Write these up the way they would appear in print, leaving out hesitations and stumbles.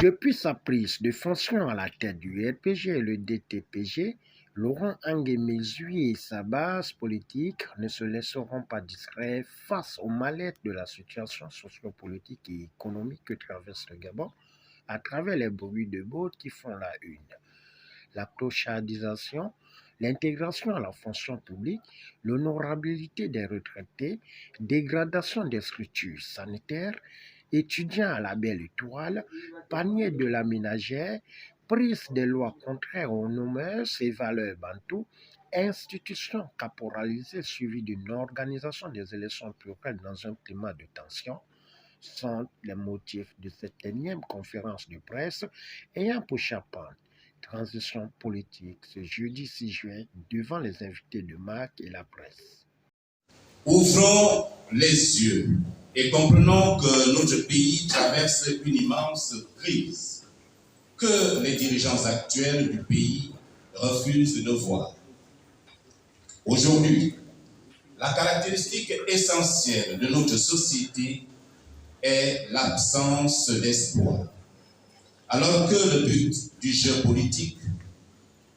Depuis sa prise de fonction à la tête du RPG et le DTPG, Laurent Angué-Mezui et sa base politique ne se laisseront pas distraire face au mal-être de la situation sociopolitique et économique que traverse le Gabon à travers les bruits de bottes qui font la une. La clochardisation, l'intégration à la fonction publique, l'honorabilité des retraités, dégradation des structures sanitaires, étudiants à la belle étoile, panier de la ménagère, prise des lois contraires aux mœurs et valeurs bantoues, institutions caporalisées suivies d'une organisation des élections plurielles dans un climat de tension, sont les motifs de cette énième conférence de presse ayant pour chaperon transition politique ce jeudi 6 juin devant les invités de marque et la presse. Ouvrons les yeux et comprenons que notre pays traverse une immense crise que les dirigeants actuels du pays refusent de voir. Aujourd'hui, la caractéristique essentielle de notre société est l'absence d'espoir. Alors que le but du jeu politique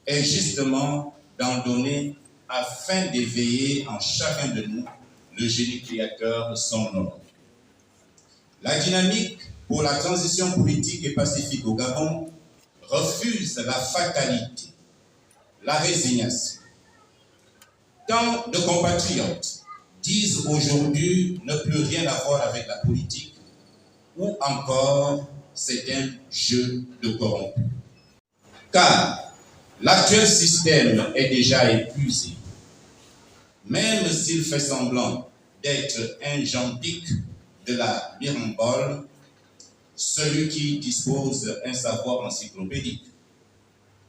est justement d'en donner afin d'éveiller en chacun de nous le génie créateur son nom. La dynamique pour la transition politique et pacifique au Gabon refuse la fatalité, la résignation. Tant de compatriotes disent aujourd'hui ne plus rien avoir avec la politique ou encore c'est un jeu de corrompus. Car l'actuel système est déjà épuisé. Même s'il fait semblant d'être un Jean-Pic de la Mirambole, celui qui dispose d'un savoir encyclopédique.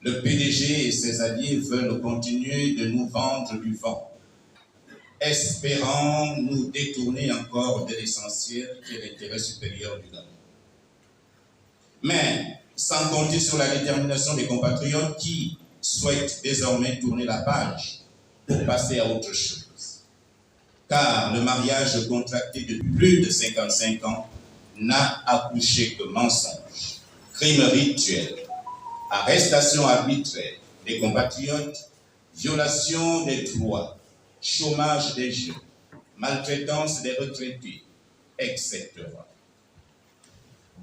Le PDG et ses alliés veulent continuer de nous vendre du vent, espérant nous détourner encore de l'essentiel qui est l'intérêt supérieur du Gabon. Mais sans compter sur la détermination des compatriotes qui souhaitent désormais tourner la page pour passer à autre chose. Car le mariage contracté depuis plus de 55 ans n'a accouché que mensonges, crimes rituels, arrestations arbitraires des compatriotes, violation des droits, chômage des jeunes, maltraitance des retraités, etc.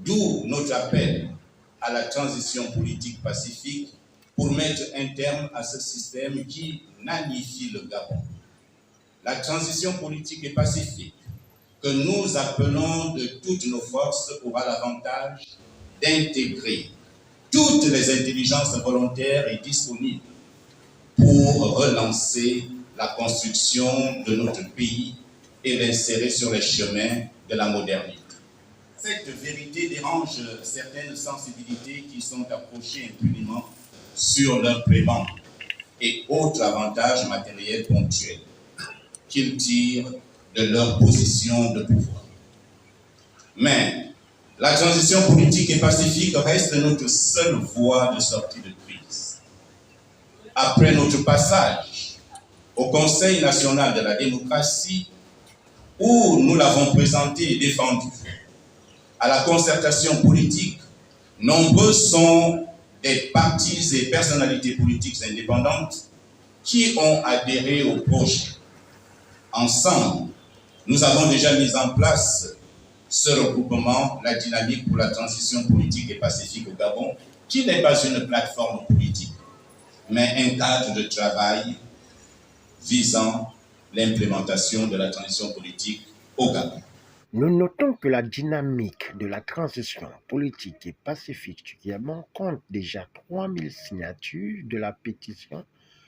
D'où notre appel à la transition politique pacifique pour mettre un terme à ce système qui magnifie le Gabon. La transition politique et pacifique que nous appelons de toutes nos forces aura l'avantage d'intégrer toutes les intelligences volontaires et disponibles pour relancer la construction de notre pays et l'insérer sur les chemins de la modernité. Cette vérité dérange certaines sensibilités qui sont approchées impunément sur leur prévente et autres avantages matériels ponctuels qu'ils tirent de leur position de pouvoir. Mais la transition politique et pacifique reste notre seule voie de sortie de crise. Après notre passage au Conseil national de la démocratie, où nous l'avons présenté et défendu, à la concertation politique, nombreux sont des partis et personnalités politiques indépendantes qui ont adhéré au projet. Ensemble, nous avons déjà mis en place ce regroupement, la dynamique pour la transition politique et pacifique au Gabon, qui n'est pas une plateforme politique, mais un cadre de travail visant l'implémentation de la transition politique au Gabon. Nous notons que la dynamique de la transition politique et pacifique du Gabon compte déjà 3000 signatures de la pétition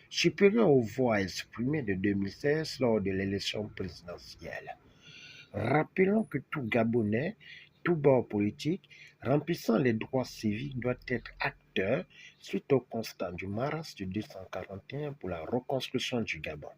supérieure aux voix exprimées de 2016 lors de l'élection présidentielle. Rappelons que tout Gabonais, tout bord politique, remplissant les droits civiques doit être acteur suite au constat du marasme de 241 pour la reconstruction du Gabon.